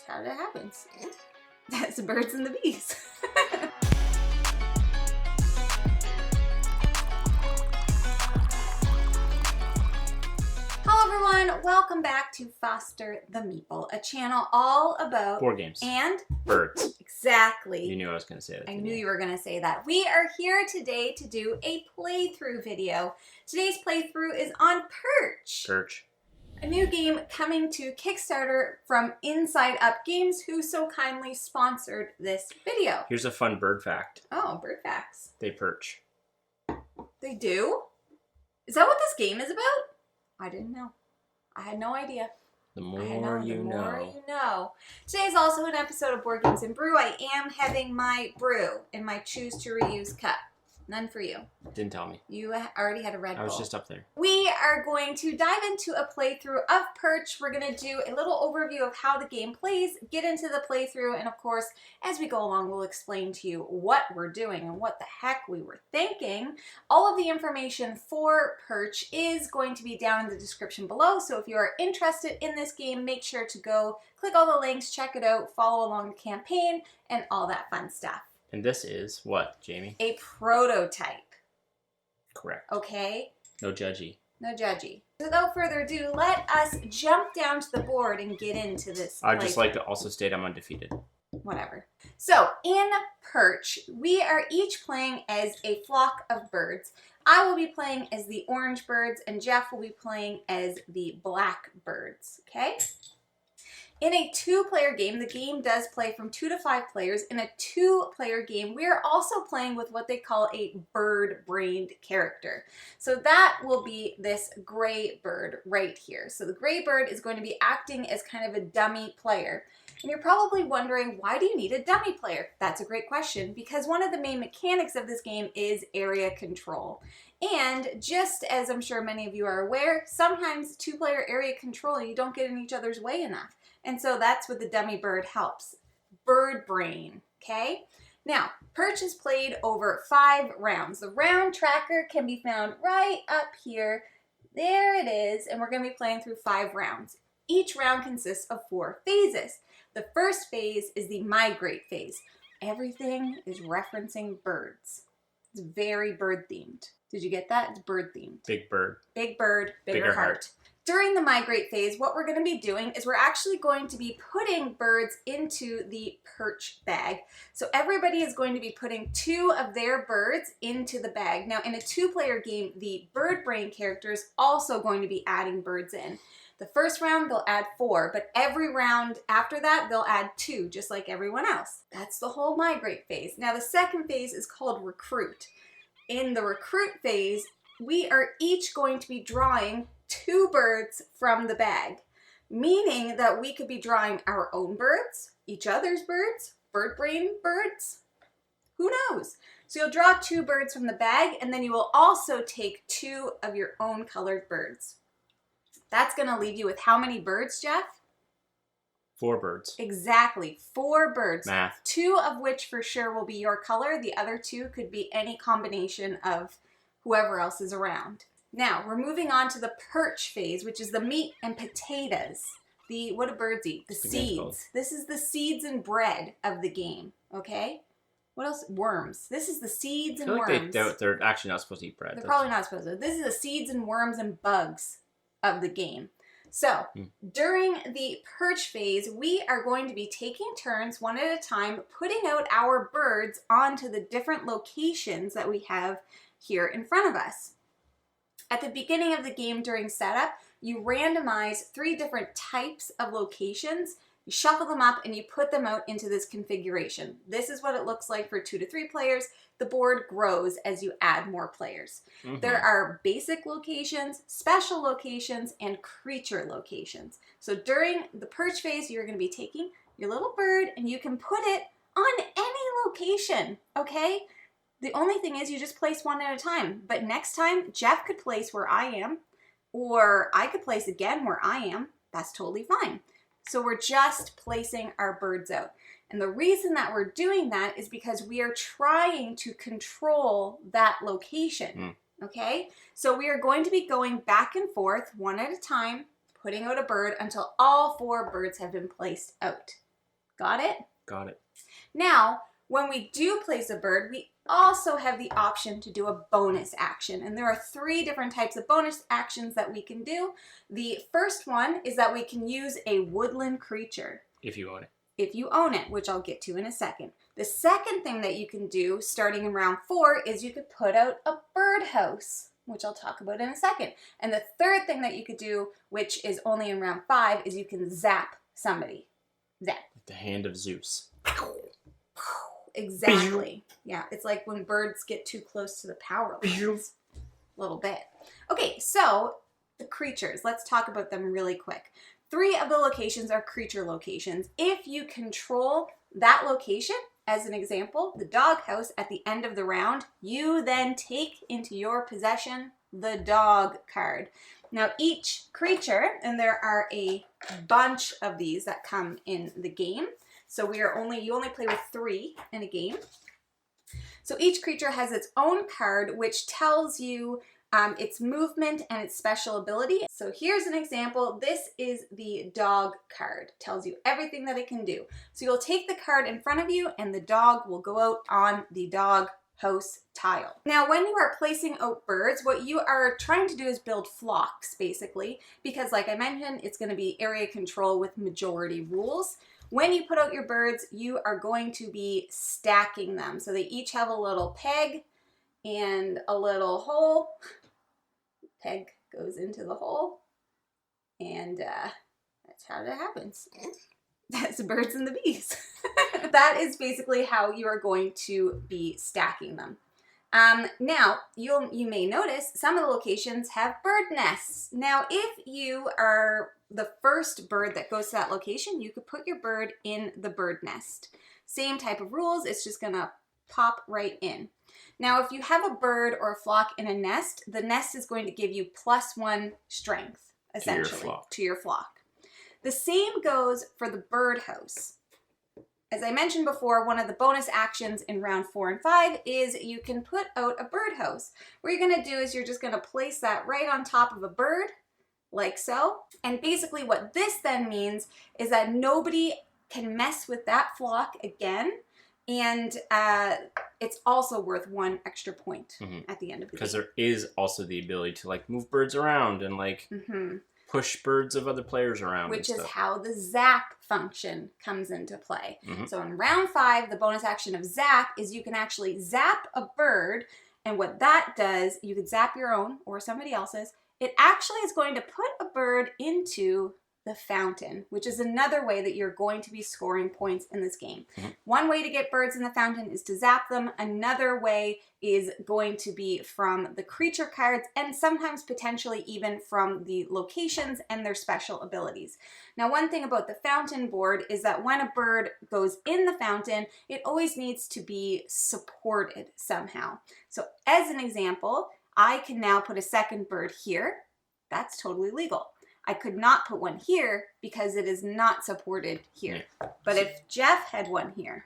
how that happens. That's the birds and the bees. Hello everyone, welcome back to Foster the Meeple, a channel all about board games and birds. Exactly. You knew I was going to say that. I knew you were going to say that. We are here today to do a playthrough video. Today's playthrough is on Perch. Perch. A new game coming to Kickstarter from Inside Up Games, who so kindly sponsored this video. Here's a fun bird fact. Oh, bird facts. They perch. They do? Is that what this game is about? I didn't know. I had no idea. The more you know. Today's also an episode of Board Games and Brew. I am having my brew in my choose to reuse cup. None for you. Didn't tell me. You already had a Red Bull. I was just up there. We are going to dive into a playthrough of Perch. We're going to do a little overview of how the game plays, get into the playthrough, and of course, as we go along, we'll explain to you what we're doing and what the heck we were thinking. All of the information for Perch is going to be down in the description below, so if you are interested in this game, make sure to go click all the links, check it out, follow along the campaign, and all that fun stuff. And this is what, Jamie? A prototype. Correct. Okay? No judgy. No judgy. Without further ado, let us jump down to the board and get into this. I'd just like to also state I'm undefeated. Whatever. So, in Perch, we are each playing as a flock of birds. I will be playing as the orange birds, and Jeff will be playing as the black birds. Okay? In a two-player game, the game does play from 2 to 5 players. In a two-player game, we are also playing with what they call a bird-brained character. So that will be this gray bird right here. So the gray bird is going to be acting as kind of a dummy player. And you're probably wondering, why do you need a dummy player? That's a great question, because one of the main mechanics of this game is area control. And just as I'm sure many of you are aware, sometimes two-player area control, you don't get in each other's way enough. And so that's what the dummy bird helps. Bird brain, okay? Now, Perch is played over 5 rounds. The round tracker can be found right up here. There it is, and we're going to be playing through 5 rounds. Each round consists of 4 phases. The first phase is the migrate phase. Everything is referencing birds. It's very bird-themed. Did you get that? It's bird-themed. Big bird. Big bird, bigger heart. During the migrate phase, what we're going to be doing is we're actually going to be putting birds into the Perch bag. So everybody is going to be putting 2 of their birds into the bag. Now, in a 2-player game, the bird brain character is also going to be adding birds in. The first round, they'll add 4, but every round after that, they'll add 2, just like everyone else. That's the whole migrate phase. Now, the second phase is called recruit. In the recruit phase, we are each going to be drawing 2 birds from the bag, meaning that we could be drawing our own birds, each other's birds, bird brain birds, who knows? So you'll draw 2 birds from the bag, and then you will also take 2 of your own colored birds. That's going to leave you with how many birds, Jeff? 4 birds. Exactly, 4 birds. Math. 2 of which for sure will be your color. The other 2 could be any combination of whoever else is around. Now, we're moving on to the Perch phase, which is the meat and potatoes. What do birds eat? The seeds. This is the seeds and bread of the game, okay? What else? Worms. This is the seeds and worms. They're actually not supposed to eat bread. They're probably not supposed to. This is the seeds and worms and bugs of the game. So, during the Perch phase, we are going to be taking turns one at a time, putting out our birds onto the different locations that we have here in front of us. At the beginning of the game during setup, you randomize 3 different types of locations, you shuffle them up, and you put them out into this configuration. This is what it looks like for 2 to 3 players. The board grows as you add more players. There are basic locations, special locations, and creature locations. So during the Perch phase, you're going to be taking your little bird, and you can put it on any location, okay? The only thing is you just place 1 at a time. But next time, Jeff could place where I am, or I could place again where I am. That's totally fine. So we're just placing our birds out. And the reason that we're doing that is because we are trying to control that location, okay? So we are going to be going back and forth 1 at a time, putting out a bird until all 4 birds have been placed out. Got it? Got it. Now, when we do place a bird, we also have the option to do a bonus action. And there are 3 different types of bonus actions that we can do. The first one is that we can use a woodland creature. If you own it. If you own it, which I'll get to in a second. The second thing that you can do starting in round 4 is you could put out a birdhouse, which I'll talk about in a second. And the third thing that you could do, which is only in round 5, is you can zap somebody. Zap. The hand of Zeus. Exactly. Yeah, it's like when birds get too close to the power lines. A little bit. Okay, so the creatures. Let's talk about them really quick. 3 of the locations are creature locations. If you control that location, as an example, the doghouse at the end of the round, you then take into your possession the dog card. Now each creature, and there are a bunch of these that come in the game, so you only play with 3 in a game. So each creature has its own card which tells you its movement and its special ability. So here's an example. This is the dog card. Tells you everything that it can do. So you'll take the card in front of you and the dog will go out on the dog house tile. Now when you are placing out birds, what you are trying to do is build flocks basically, because like I mentioned, it's going to be area control with majority rules. When you put out your birds, you are going to be stacking them. So they each have a little peg and a little hole. Peg goes into the hole, and that's how that happens. That's the birds and the bees. That is basically how you are going to be stacking them. Now, you may notice some of the locations have bird nests. Now, if you are the first bird that goes to that location, you could put your bird in the bird nest. Same type of rules, it's just gonna pop right in. Now, if you have a bird or a flock in a nest, the nest is going to give you +1 strength, essentially, to your flock. The same goes for the birdhouse. As I mentioned before, one of the bonus actions in round 4 and 5 is you can put out a birdhouse. What you're going to do is you're just going to place that right on top of a bird, like so. And basically what this then means is that nobody can mess with that flock again. And it's also worth 1 extra point at the end of the game. Because there is also the ability to like move birds around and like push birds of other players around. Which is how the zap function comes into play. So in round 5, the bonus action of zap is you can actually zap a bird. And what that does, you could zap your own or somebody else's. It actually is going to put a bird into the fountain, which is another way that you're going to be scoring points in this game. One way to get birds in the fountain is to zap them. Another way is going to be from the creature cards and sometimes potentially even from the locations and their special abilities. Now, one thing about the fountain board is that when a bird goes in the fountain, it always needs to be supported somehow. So as an example, I can now put a second bird here. That's totally legal. I could not put one here because it is not supported here. But if Jeff had one here,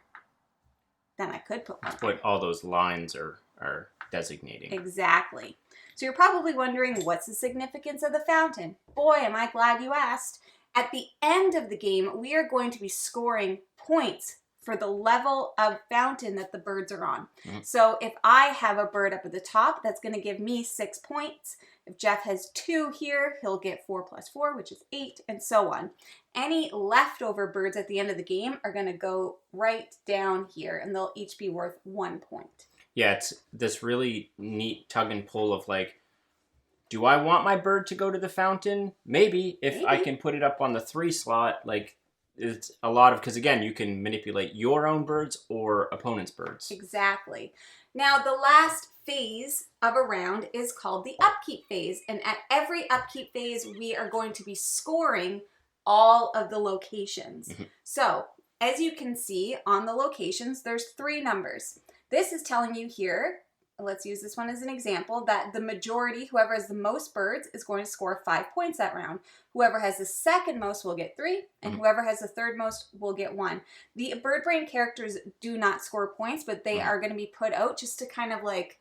then I could put one. That's what all those lines are designating. Exactly. So you're probably wondering, what's the significance of the fountain? Boy, am I glad you asked. At the end of the game, we are going to be scoring points for the level of fountain that the birds are on. So if I have a bird up at the top, that's going to give me 6 points. If Jeff has 2 here, he'll get 4 + 4, which is 8, and so on. Any leftover birds at the end of the game are going to go right down here, and they'll each be worth 1 point. Yeah, it's this really neat tug and pull of like, do I want my bird to go to the fountain? Maybe, if I can put it up on the 3 slot, like, it's a lot of, because again, you can manipulate your own birds or opponent's birds. Exactly. Now, the last phase of a round is called the upkeep phase. And at every upkeep phase, we are going to be scoring all of the locations. So, as you can see on the locations, there's 3 numbers. This is telling you here, let's use this one as an example, that the majority, whoever has the most birds, is going to score 5 points that round. Whoever has the second most will get 3, and whoever has the third most will get 1. The bird brain characters do not score points, but they are going to be put out just to kind of like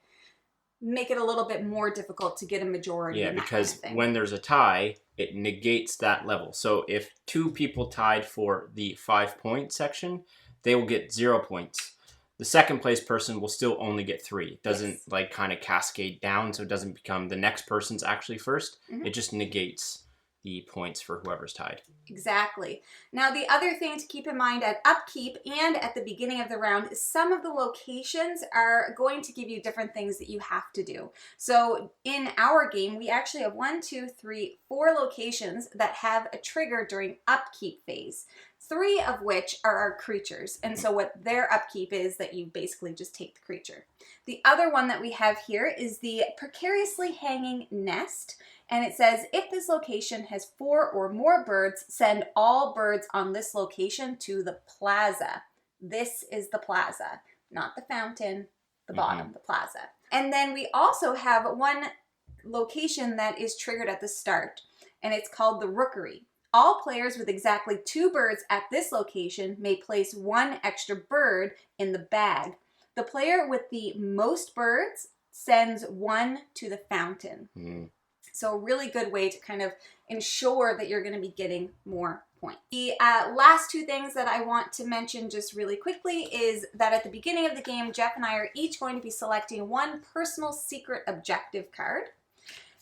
make it a little bit more difficult to get a majority. Yeah, in that because kind of thing. when there's a tie, it negates that level. So if 2 people tied for the 5-point section, they will get 0 points. The second place person will still only get 3. It doesn't like kind of cascade down, so it doesn't become the next person's actually first. It just negates the points for whoever's tied. Exactly. Now, the other thing to keep in mind at upkeep and at the beginning of the round is some of the locations are going to give you different things that you have to do. So in our game, we actually have 4 locations that have a trigger during upkeep phase. 3 of which are our creatures. And so what their upkeep is that you basically just take the creature. The other one that we have here is the precariously hanging nest. And it says, if this location has 4 or more birds, send all birds on this location to the plaza. This is the plaza, not the fountain, the bottom, the plaza. And then we also have one location that is triggered at the start, and it's called the rookery. All players with exactly 2 birds at this location may place 1 extra bird in the bag. The player with the most birds sends 1 to the fountain. So a really good way to kind of ensure that you're going to be getting more points. The last 2 things that I want to mention just really quickly is that at the beginning of the game, Jeff and I are each going to be selecting 1 personal secret objective card.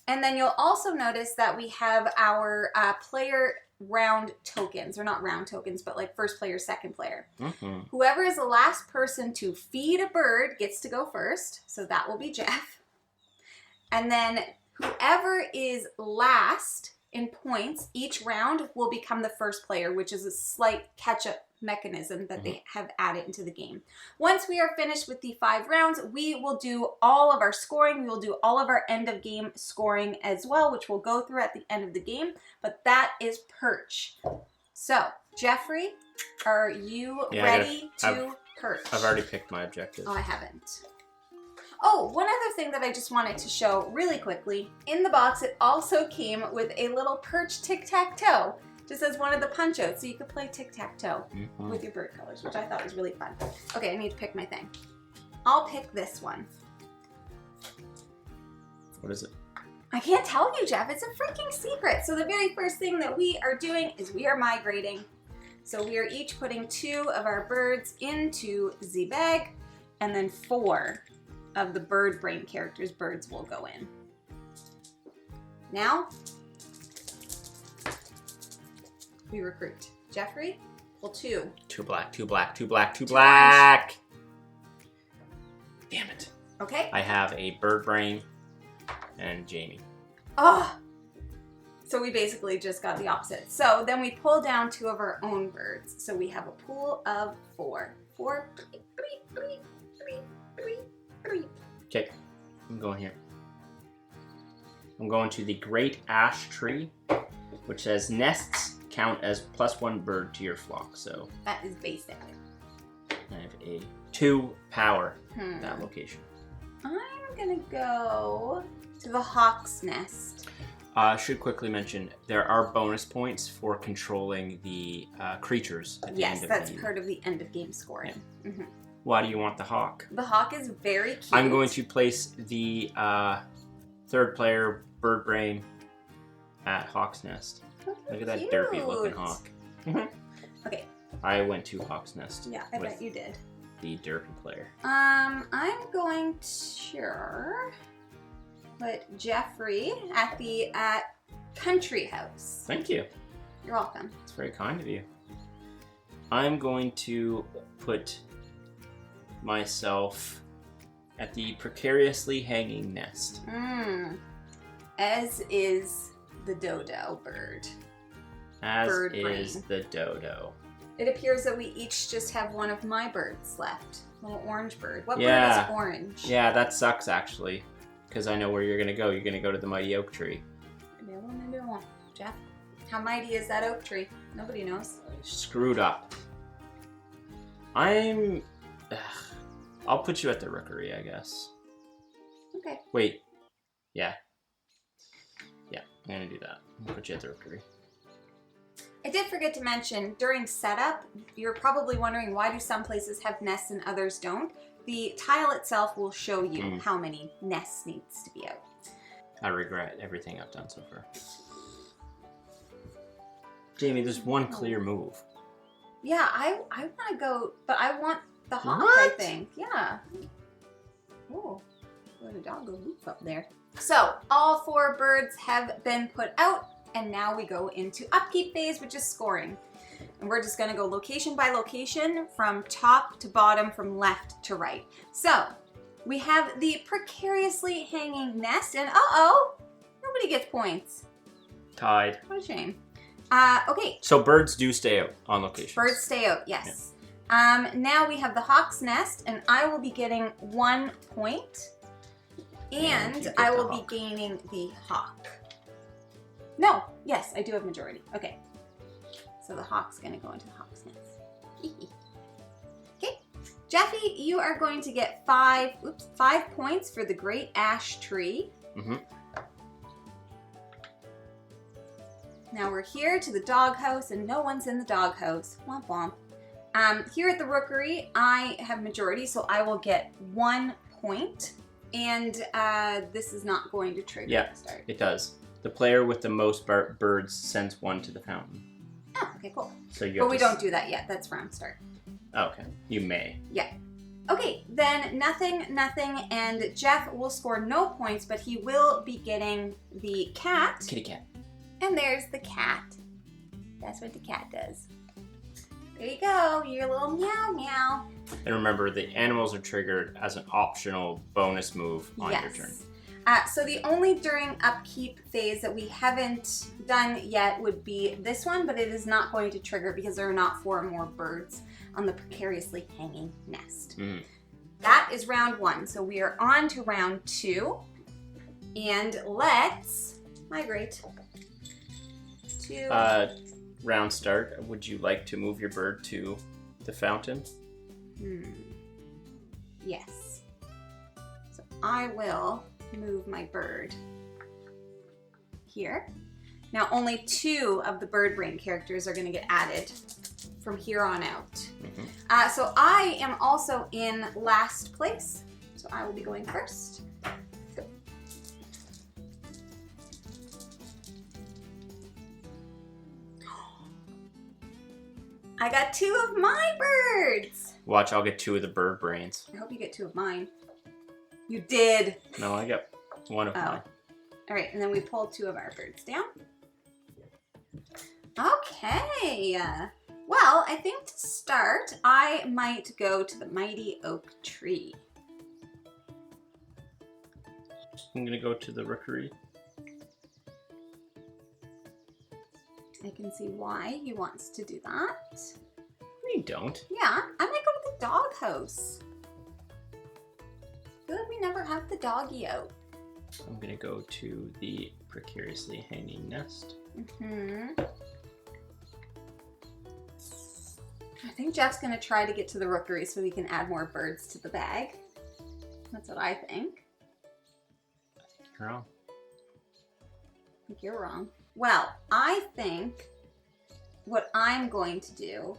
And then you'll also notice that we have our player round tokens, or not round tokens, but like first player, second player. Whoever is the last person to feed a bird gets to go first. So that will be Jeff. And then whoever is last in points each round will become the first player, which is a slight catch-up mechanism that they have added into the game. Once we are finished with the 5 rounds, we will do all of our scoring. We will do all of our end of game scoring as well, which we'll go through at the end of the game. But that is Perch. So, Jeffrey, are you ready to perch? I've already picked my objective. Oh, I haven't. Oh, one other thing that I just wanted to show really quickly. In the box, it also came with a little Perch tic-tac-toe, just as one of the punch-outs, so you could play tic-tac-toe with your bird colors, which I thought was really fun. Okay, I need to pick my thing. I'll pick this one. What is it? I can't tell you, Jeff. It's a freaking secret. So the very first thing that we are doing is we are migrating. So we are each putting 2 of our birds into the bag, and then 4 of the bird brain characters' birds will go in. Now, we recruit. Jeffrey, pull 2. 2 black, 2 black, 2 black, 2 black. Damn it. Okay. I have a bird brain and Jamie. Oh! So we basically just got the opposite. So then we pull down 2 of our own birds. So we have a pool of 4. 4. Okay, I'm going here. I'm going to the Great Ash Tree, which says nests count as +1 bird to your flock. So that is basic. I have a 2 power that location. I'm gonna go to the Hawk's Nest. Should quickly mention there are bonus points for controlling the creatures at the end of the game. Yes, that's part of the end of game scoring. Yeah. Why do you want the hawk? The hawk is very cute. I'm going to place the 3rd player bird brain at Hawk's Nest. Look at that derpy looking hawk. Okay. I went to Hawk's Nest. Yeah, I bet you did. The derpy player. I'm going to put Jeffrey at the country house. Thank you. You're welcome. It's very kind of you. I'm going to put myself at the precariously hanging nest. As is the dodo bird. As bird is brain. the dodo. It appears that we each just have one of my birds left. Little orange bird. What bird is orange? Yeah, that sucks actually. Because I know where you're going to go. You're going to go to the mighty oak tree. Maybe I won't. Jeff, how mighty is that oak tree? Nobody knows. Screwed up. I'll put you at the rookery, I guess. Okay. Wait. Yeah. Yeah, I'm going to do that. I'll put you at the rookery. I did forget to mention, during setup, you're probably wondering why do some places have nests and others don't. the tile itself will show you how many nests needs to be out. I regret everything I've done so far. Jamie, there's one clear move. Yeah, I want to go, but I want the hawk, I think. Yeah. Oh, let a dog go move up there. So, all 4 birds have been put out, and now we go into upkeep phase, which is scoring. And we're just going to go location by location, from top to bottom, from left to right. So, we have the precariously hanging nest, and uh-oh, nobody gets points. Tied. What a shame. Okay. So birds do stay out on location. Birds stay out, yes. Yeah. Now we have the hawk's nest, and I will be getting 1 point. And I will be gaining the hawk. No, yes, I do have majority. Okay. So the hawk's going to go into the hawk's nest. Okay. Jeffy, you are going to get 5 points for the great ash tree. Mm-hmm. Now we're here to the doghouse, and no one's in the doghouse. Womp womp. Here at the rookery, I have majority, so I will get 1 point. And this is not going to trigger the start. It does. The player with the most birds sends 1 to the fountain. Oh, okay, cool. So but we don't do that yet. That's round start. Oh, okay. You may. Yeah. Okay, then nothing, and Jeff will score no points, but he will be getting the cat. Kitty cat. And there's the cat. That's what the cat does. There you go, your little meow meow. And remember, the animals are triggered as an optional bonus move on your turn. So the only during upkeep phase that we haven't done yet would be this one, but it is not going to trigger because there are not 4 more birds on the precariously hanging nest. That is round 1. So we are on to round 2. And let's migrate to... round start, would you like to move your bird to the fountain? Yes. So I will move my bird here. Now only 2 of the bird brain characters are going to get added from here on out. So I am also in last place, so I will be going first. I got 2 of my birds. Watch, I'll get 2 of the bird brains. I hope you get 2 of mine. You did. No, I got 1 of mine. All right, and then we pulled 2 of our birds down. Okay. Well, I think to start, I might go to the mighty oak tree. I'm gonna go to the rookery. I can see why he wants to do that. You don't. Yeah, I might go to the doghouse. I feel like we never have the doggy out. I'm gonna go to the precariously hanging nest. I think Jeff's gonna try to get to the rookery so we can add more birds to the bag. That's what I think. I think you're wrong. I think you're wrong. Well, I think what I'm going to do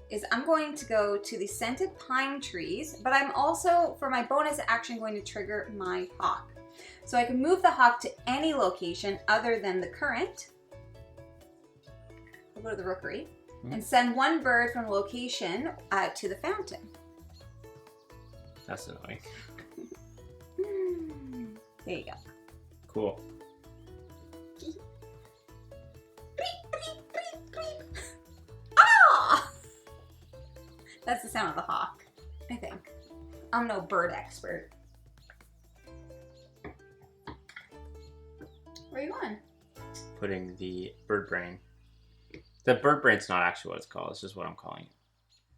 is I'm going to go to the scented pine trees, but I'm also, for my bonus action, going to trigger my hawk. So I can move the hawk to any location other than the current. I'll go to the rookery and send 1 bird from location to the fountain. That's annoying. There you go. Cool. Ah! That's the sound of the hawk, I think. I'm no bird expert. Where are you going? Putting the bird brain. The bird brain's not actually what it's called. It's just what I'm calling it.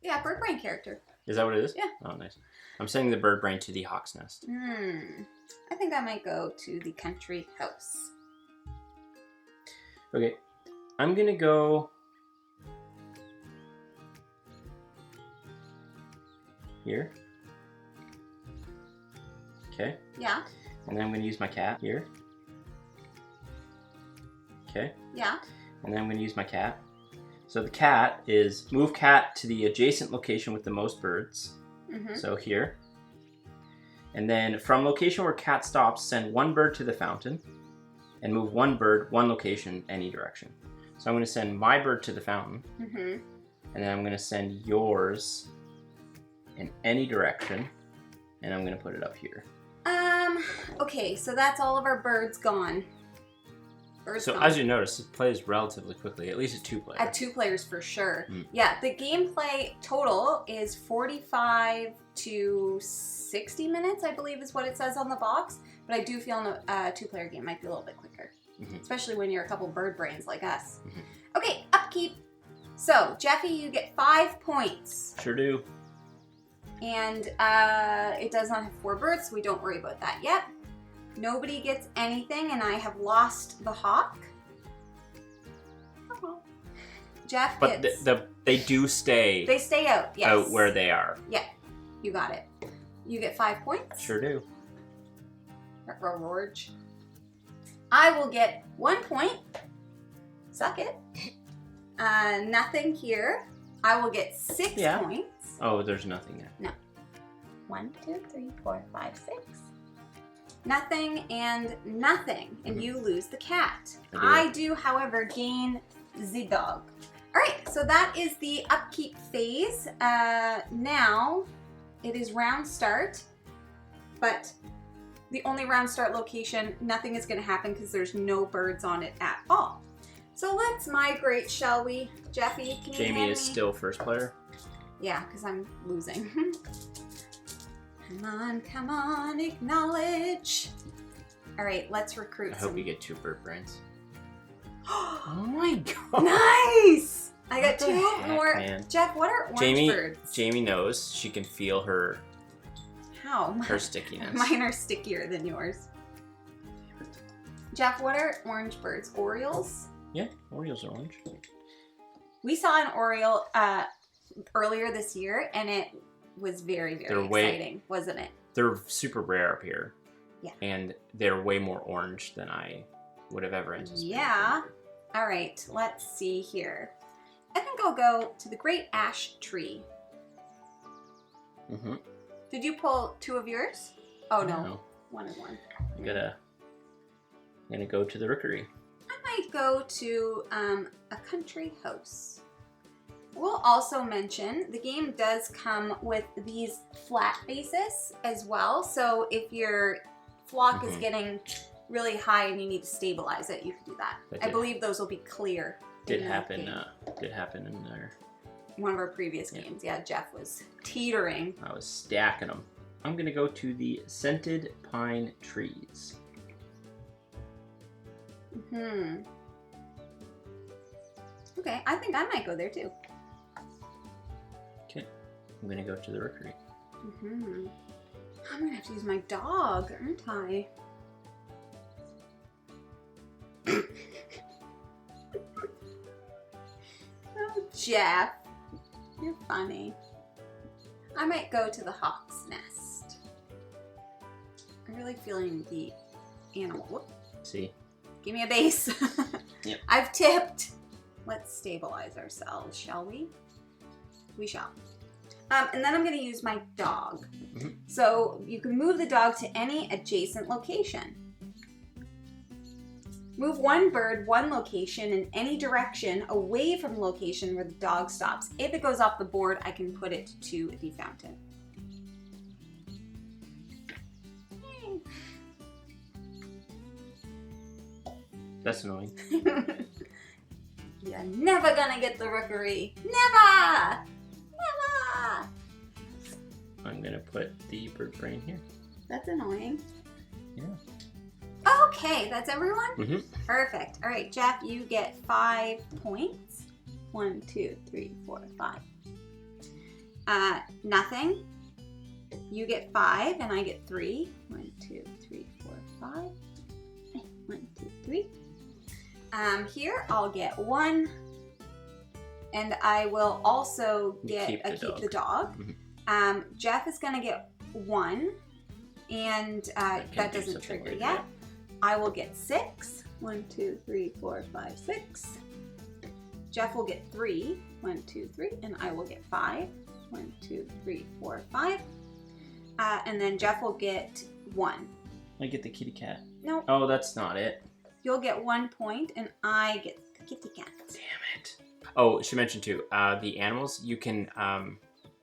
Yeah, bird brain character. Is that what it is? Yeah. Oh, nice. I'm sending the bird brain to the hawk's nest. I think I might go to the country house. Okay. I'm gonna go here. Okay. Yeah. And then I'm gonna use my cat here. Okay. Yeah. And then I'm gonna use my cat. So the cat is move cat to the adjacent location with the most birds. So here. And then from location where cat stops, send one bird to the fountain and move one bird one location any direction. So I'm going to send my bird to the fountain. And then I'm going to send yours in any direction. And I'm going to put it up here. Okay, so that's all of our birds gone. As you notice, it plays relatively quickly, at least at 2 players. At 2 players for sure. Yeah, the gameplay total is 45 to 60 minutes, I believe is what it says on the box. But I do feel a 2-player game might be a little bit quicker, especially when you're a couple bird brains like us. Okay, upkeep. So, Jeffy, you get 5 points. Sure do. And it does not have 4 birds, so we don't worry about that yet. Nobody gets anything, and I have lost the hawk. Jeff gets... But they do stay... They stay out, yes. Out where they are. Yeah, you got it. You get 5 points. Sure do. George. I will get 1 point. Suck it. Nothing here. I will get 6 points. Oh, there's nothing there. No. 1, 2, 3, 4, 5, 6. Nothing and nothing. And you lose the cat. I do, however, gain the dog. Alright, so that is the upkeep phase. Now, it is round start. But the only round start location, nothing is going to happen because there's no birds on it at all. So let's migrate, shall we? Jeffy, can you hand me? Jamie is still first player. Yeah, because I'm losing. Come on, acknowledge. All right, let's recruit. I hope you get 2 bird brains. Oh my god! Nice! I got 2 more. Man. Jeff, what are orange birds? Jamie knows she can feel her. How? Her stickiness. Mine are stickier than yours. Jeff, what are orange birds? Orioles? Yeah, Orioles are orange. We saw an Oriole earlier this year, and it was very, very exciting, wasn't it? They're super rare up here. Yeah. And they're way more orange than I would have ever anticipated. Yeah. All right, let's see here. I think I'll go to the great ash tree. Did you pull 2 of yours? Oh, no. 1 is 1. I'm gonna go to the rookery. I might go to a country house. We'll also mention the game does come with these flat bases as well. So if your flock is getting really high and you need to stabilize it, you can do that. I believe those will be clear. Did happen in there. One of our previous games. Yeah, Jeff was teetering. I was stacking them. I'm gonna go to the scented pine trees. Okay, I think I might go there too. Okay, I'm gonna go to the rookery. I'm gonna have to use my dog, aren't I? Oh, Jeff, you're funny. I might go to the hawk's nest. I'm really feeling the animal. Whoop. See? Give me a base. Yep. I've tipped. Let's stabilize ourselves, shall we? We shall. And then I'm going to use my dog. So you can move the dog to any adjacent location. Move one bird one location in any direction away from the location where the dog stops. If it goes off the board, I can put it to the fountain. Yay. That's annoying. You're never gonna get the rookery. Never! Never! I'm gonna put the bird brain here. That's annoying. Yeah. Okay, that's everyone? Perfect. All right, Jeff, you get 5 points. 1, 2, 3, 4, 5. Nothing. You get 5, and I get 3. 1, 2, 3, 4, 5. 1, 2, 3. Here, I'll get 1. And I will also keep the dog. Jeff is going to get 1. And that doesn't trigger yet. I will get 6. 1, 2, 3, 4, 5, 6. Jeff will get 3. 1, 2, 3. And I will get 5. 1, 2, 3, 4, 5. And then Jeff will get 1. I get the kitty cat. No. Oh, that's not it. You'll get 1 point, and I get the kitty cat. Damn it. Oh, I should mention too, the animals, you can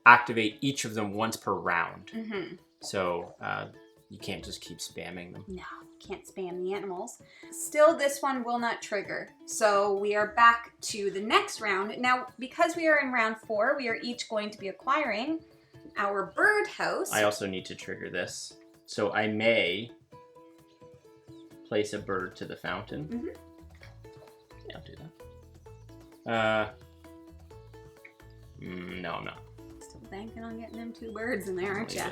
activate each of them once per round. Mm-hmm. So you can't just keep spamming them. No, can't spam the animals. Still, this one will not trigger. So we are back to the next round. Now, because we are in round 4, we are each going to be acquiring our birdhouse. I also need to trigger this. So I may place a bird to the fountain. Mm-hmm. Yeah, I'll do that. No, I'm not. Still banking on getting them 2 birds in there, aren't you?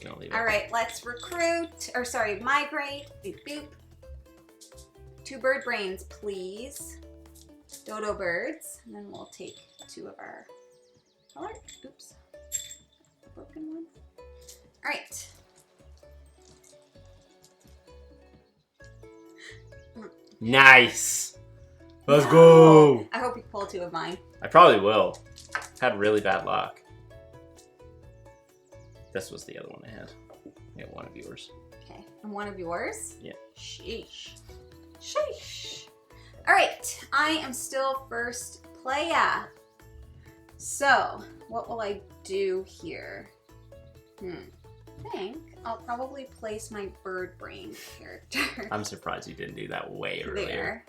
Gonna leave it. All right, let's recruit, or sorry, migrate. Boop, boop. 2 bird brains, please. Dodo birds. And then we'll take 2 of our color. Oops. Broken one. All right. Nice. Let's go. I hope you pull 2 of mine. I probably will. Had really bad luck. This was the other one I had. Yeah, 1 of yours. Okay, and 1 of yours? Yeah. Sheesh. Sheesh. All right, I am still first playa. So, what will I do here? I think I'll probably place my bird brain character. I'm surprised you didn't do that way earlier. There.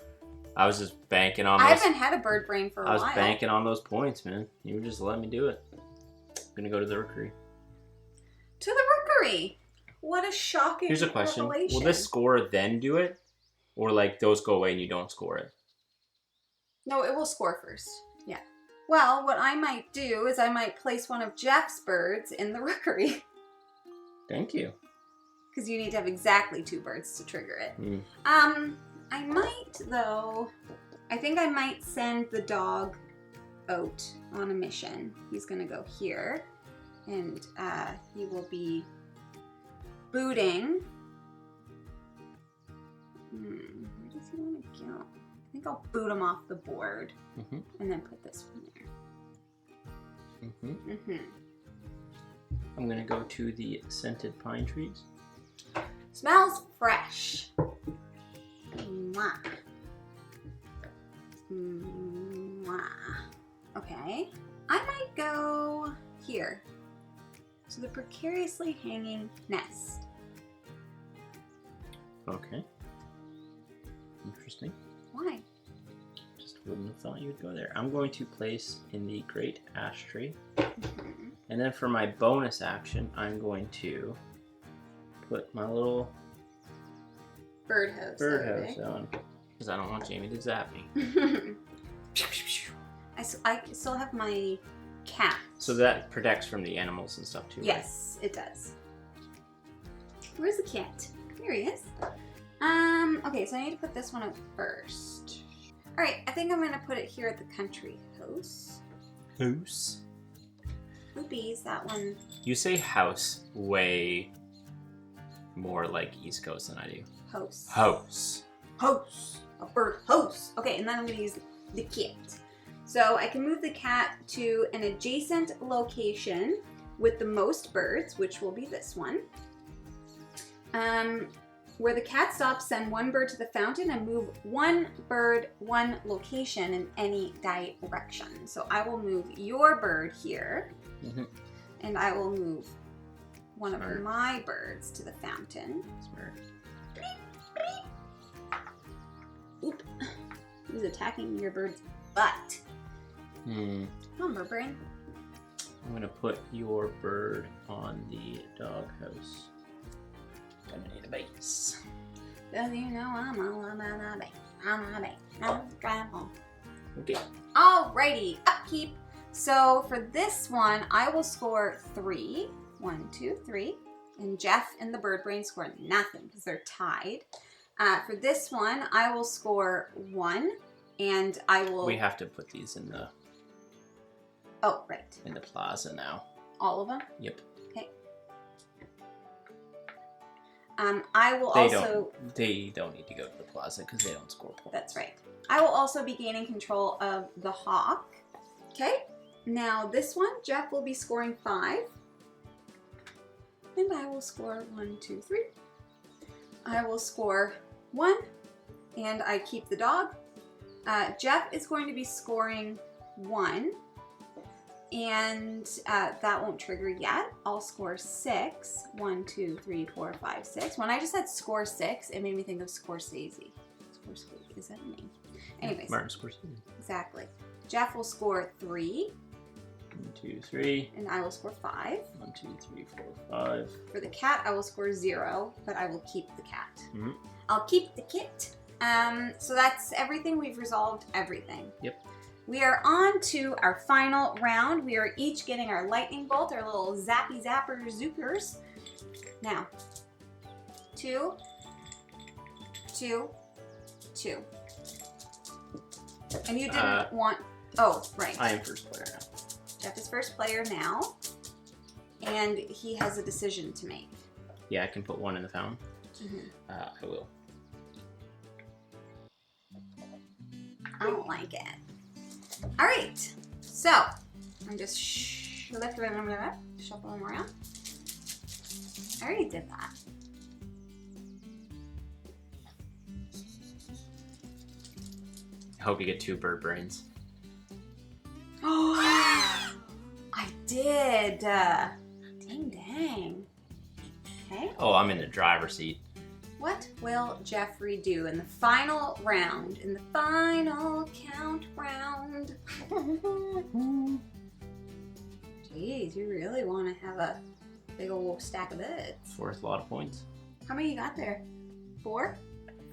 I was just banking on those. I haven't had a bird brain for a while. I was banking on those points, man. You were just letting me do it. I'm gonna go to the rookery. To the rookery. What a shocking Here's a question. revelation. Will this score then do it? Or like those go away and you don't score it? No, it will score first. Yeah. Well, what I might do is I might place 1 of Jeff's birds in the rookery. Thank you. Because you need to have exactly 2 birds to trigger it. I might, though, I think I might send the dog out on a mission. He's going to go here. And he will be booting. Where does he want to go? I think I'll boot him off the board. Mm-hmm. And then put this one there. Mm-hmm. Mm-hmm. I'm gonna go to the scented pine trees. Smells fresh. Mwah. Mwah. Okay. I might go here. To the precariously hanging nest. Okay. Interesting. Why? Just wouldn't have thought you would go there. I'm going to place in the great ash tree. Mm-hmm. And then for my bonus action, I'm going to put my little birdhouse on. Because I don't want Jamie to zap me. I still have my cat. So that protects from the animals and stuff too, right? Yes, it does. Where's the cat? Here he is. Okay, so I need to put this one up first. All right, I think I'm gonna put it here at the country house. House? Oopies, that one. You say house way more like East Coast than I do. House. House. House. A bird house. Okay, and then I'm gonna use the cat. So I can move the cat to an adjacent location with the most birds, which will be this one. Where the cat stops, send 1 bird to the fountain and move 1 bird, 1 location in any direction. So I will move your bird here, and I will move 1 of my birds to the fountain. Smart. Oop. He's attacking your bird's butt. Come on, bird brain. I'm gonna put your bird on the doghouse. Gonna need a base. Cause you know I'm all about a base. I'm a base. I'm drive home. Okay. Alrighty, upkeep. So for this one, I will score 3. 1, 2, 3. And Jeff and the bird brain score nothing because they're tied. For this one, I will score 1, and I will. We have to put these in the. Oh, right. In the plaza now. All of them? Yep. Okay. I will also. They don't need to go to the plaza because they don't score points. That's right. I will also be gaining control of the hawk. Okay. Now this one, Jeff will be scoring 5. And I will score 1, 2, 3. I will score 1. And I keep the dog. Jeff is going to be scoring 1. And that won't trigger yet. I'll score 6. 1, 2, 3, 4, 5, 6. When I just said score 6, it made me think of Scorsese. Scorsese, is that a name? Anyways. Martin Scorsese. Exactly. Jeff will score 3. 1, 2, 3. And I will score 5. 1, 2, 3, 4, 5. For the cat, I will score 0, but I will keep the cat. Mm-hmm. I'll keep the kit. So that's everything. We've resolved everything. Yep. We are on to our final round. We are each getting our lightning bolt, our little zappy zapper zoopers. Now, 2, 2, 2. And you didn't want... Oh, right. I am first player now. Jeff is first player now. And he has a decision to make. Yeah, I can put 1 in the fountain. Mm-hmm. I will. I don't like it. All right, so I'm just shuffle them around. I already did that. I hope you get 2 bird brains. Oh, I did. Dang. Okay. Oh, I'm in the driver's seat. What will Jeffrey do in the final round? In the final count round? Jeez, you really want to have a big old stack of birds. Worth a lot of points. How many you got there? 4?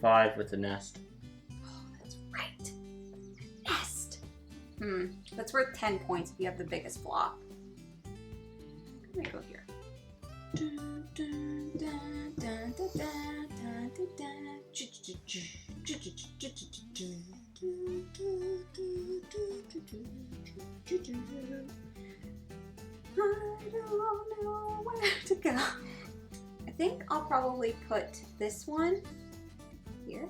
5 with the nest. Oh, that's right. Nest. That's worth 10 points if you have the biggest flock. I'm gonna go here. Dun, dun, dun, dun, dun, dun, dun, dun, dun. I don't know where to go. I think I'll probably put this one here.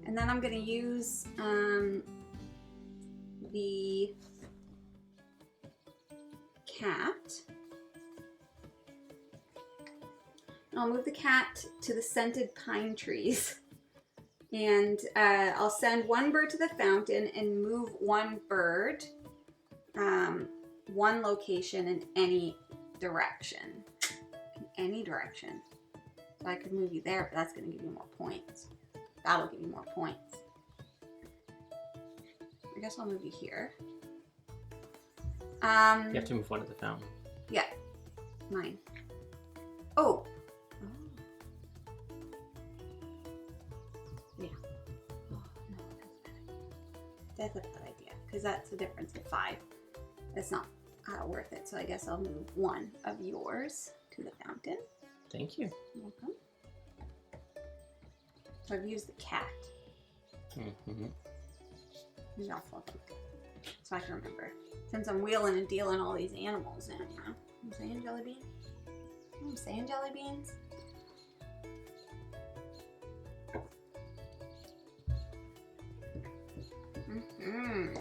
And then I'm going to use the cat. I'll move the cat to the scented pine trees. And I'll send 1 bird to the fountain and move 1 bird 1 location in any direction. In any direction. So I could move you there, but that's going to give you more points. That'll give you more points. I guess I'll move you here. You have to move 1 to the fountain. Yeah. Mine. Oh. Yeah. Oh, no, that's a bad idea. Because that's a difference of 5. That's not worth it. So I guess I'll move 1 of yours to the fountain. Thank you. You're welcome. So I've used the cat. Mm-hmm. Maybe I'll flip them. So I can remember. Since I'm wheeling and dealing all these animals in, you know? I'm saying jelly beans. I'm saying jelly beans. Mm-hmm.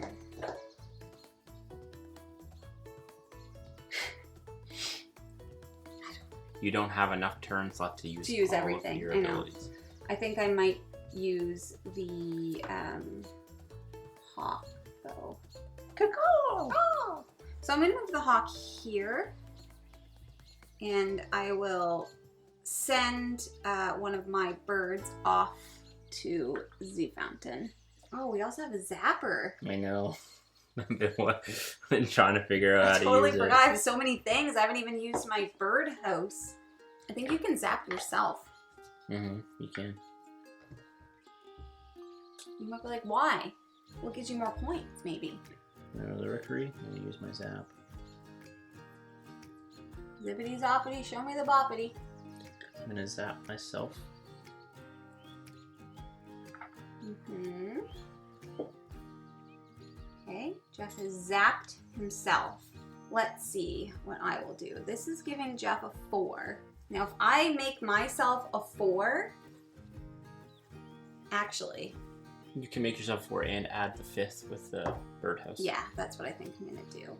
You don't have enough turns left to use all everything. of your I know. abilities. I think I might use the hawk though. Oh! So I'm gonna move the hawk here, and I will send 1 of my birds off to the fountain. Oh, we also have a zapper. I know. I've been trying to figure out how to totally use forgot. it. I have so many things. I haven't even used my bird house. I think you can zap yourself. Mm-hmm. You can. You might be like, why? What gives you more points, maybe? The rookery. I'm gonna use my zap. Zippity zoppity, show me the boppity. I'm gonna zap myself. Mm-hmm. Okay, Jeff has zapped himself. Let's see what I will do. This is giving Jeff a 4. Now, if I make myself a 4, actually, You can make yourself 4 and add the 5th with the birdhouse. Yeah, that's what I think I'm gonna do.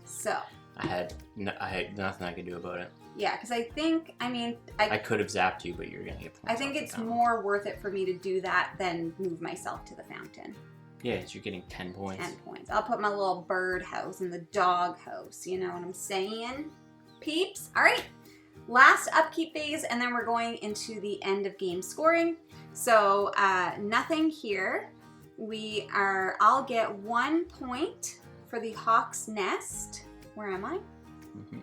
So. I had nothing I could do about it. Yeah, because I think, I could have zapped you, but you're gonna get points. I think it's more worth it for me to do that than move myself to the fountain. Yeah, you're getting 10 points. 10 points. I'll put my little bird house in the dog house. You know what I'm saying? Peeps. All right. Last upkeep phase, and then we're going into the end of game scoring. So nothing here. I'll get 1 point for the hawk's nest. Where am I? Mm-hmm.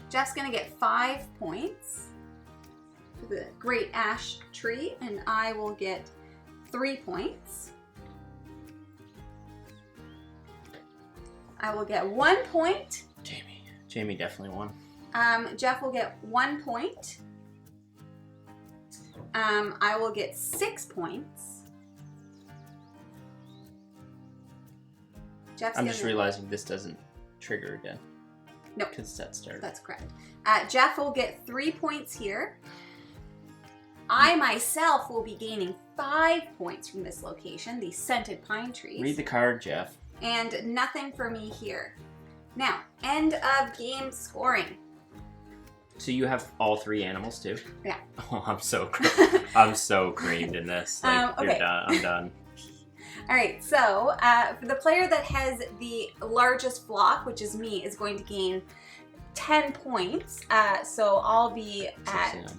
Jeff's gonna get 5 points for the great ash tree, and I will get 3 points. I will get 1 point. Jamie definitely won. Jeff will get 1 point. I will get 6 points. I'm just realizing this doesn't trigger again. No. Because set start. That's correct. Jeff will get 3 points here. I myself will be gaining 5 points from this location, the scented pine trees. Read the card, Jeff. And nothing for me here. Now, end of game scoring. So you have all 3 animals too? Yeah. Oh, I'm so creamed in this. Like, okay. You're done. I'm done. All right, so for the player that has the largest flock, which is me, is going to gain 10 points. So I'll be at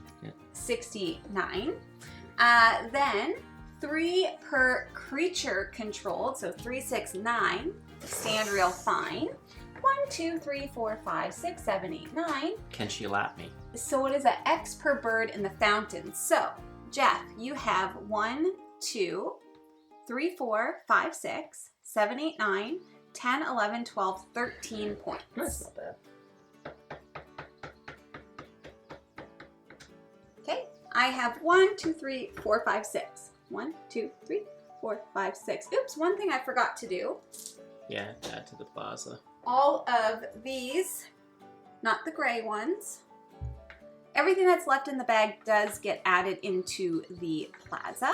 69. Then 3 per creature controlled, so 3, 6, 9. Stand real fine. 1, 2, 3, 4, 5, 6, 7, 8, 9. Can she lap me? So it is an X per bird in the fountain. So, Jeff, you have 1, 2, 3, 4, 5, 6, 7, 8, 9, 10, 11, 12, 13 points. That's not bad. Okay, I have 1, 2, 3, 4, 5, 6. 1, 2, 3, 4, 5, 6. Oops, one thing I forgot to do. Yeah, add to the plaza. All of these, not the gray ones, everything that's left in the bag does get added into the plaza.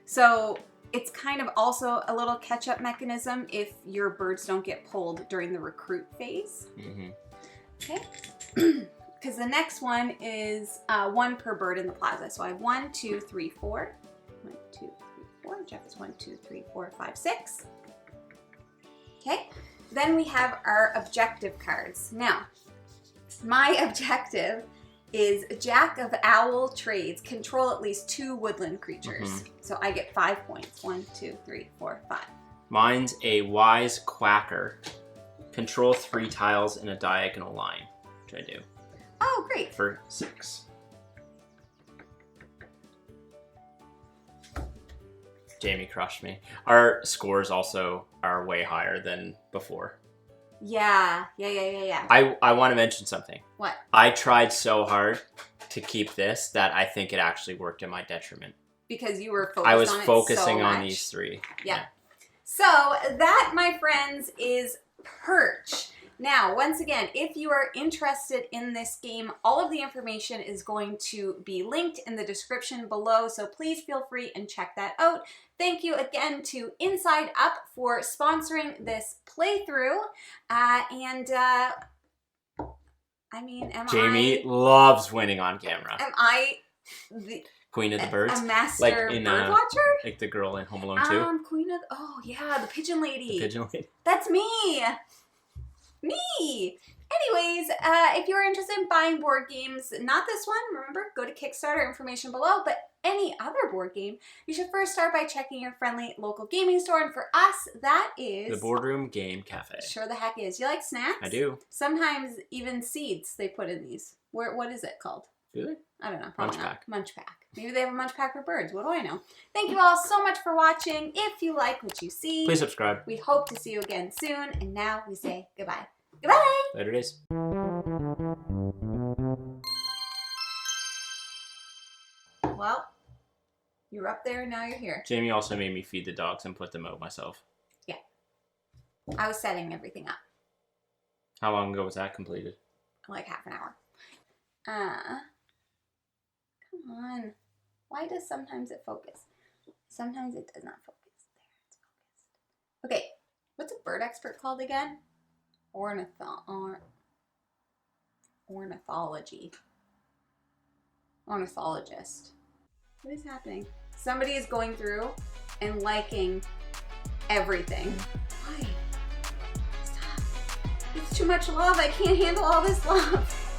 So it's kind of also a little catch-up mechanism if your birds don't get pulled during the recruit phase. Mm-hmm. Okay, because the next one is 1 per bird in the plaza. So I have 1, 2, 3, 4. 1, 2, 3, 4. Jeff is 1, 2, 3, 4, 5, 6. Okay, then we have our objective cards. Now, my objective is Jack of Owl Trades. Control at least 2 woodland creatures. Mm-hmm. So I get 5 points. 1, 2, 3, 4, 5. Mine's a Wise Quacker. Control 3 tiles in a diagonal line, which I do. Oh, great. For 6. Jamie crushed me. Our scores also are way higher than before. Yeah. I want to mention something. What? I tried so hard to keep this that I think it actually worked in my detriment. Because you were focused on it so much. I was focusing on these 3. Yeah. So that, my friends, is Perch. Now, once again, if you are interested in this game, all of the information is going to be linked in the description below, so please feel free and check that out. Thank you again to Inside Up for sponsoring this playthrough. Jamie loves winning on camera. Am I the Queen of the Birds? A master bird watcher? Like the girl in Home Alone 2? Queen of... Oh, yeah, the pigeon lady. The pigeon lady. That's me. Me! Anyways, if you're interested in buying board games, not this one, remember, go to Kickstarter, information below, but any other board game, you should first start by checking your friendly local gaming store, and for us, that is... The Boardroom Game Cafe. Sure the heck is. You like snacks? I do. Sometimes even seeds they put in these. What is it called? Do they? I don't know. MunchPak. MunchPak. Maybe they have a MunchPak for birds. What do I know? Thank you all so much for watching. If you like what you see, please subscribe. We hope to see you again soon, and now we say goodbye. Goodbye! Later days. Well, you're up there, now you're here. Jamie also made me feed the dogs and put them out myself. Yeah. I was setting everything up. How long ago was that completed? Like half an hour. Come on. Why does sometimes it focus? Sometimes it does not focus. There, it's focused. Okay, what's a bird expert called again? Ornithology. Ornithologist. What is happening? Somebody is going through and liking everything. Why? Stop. It's too much love. I can't handle all this love.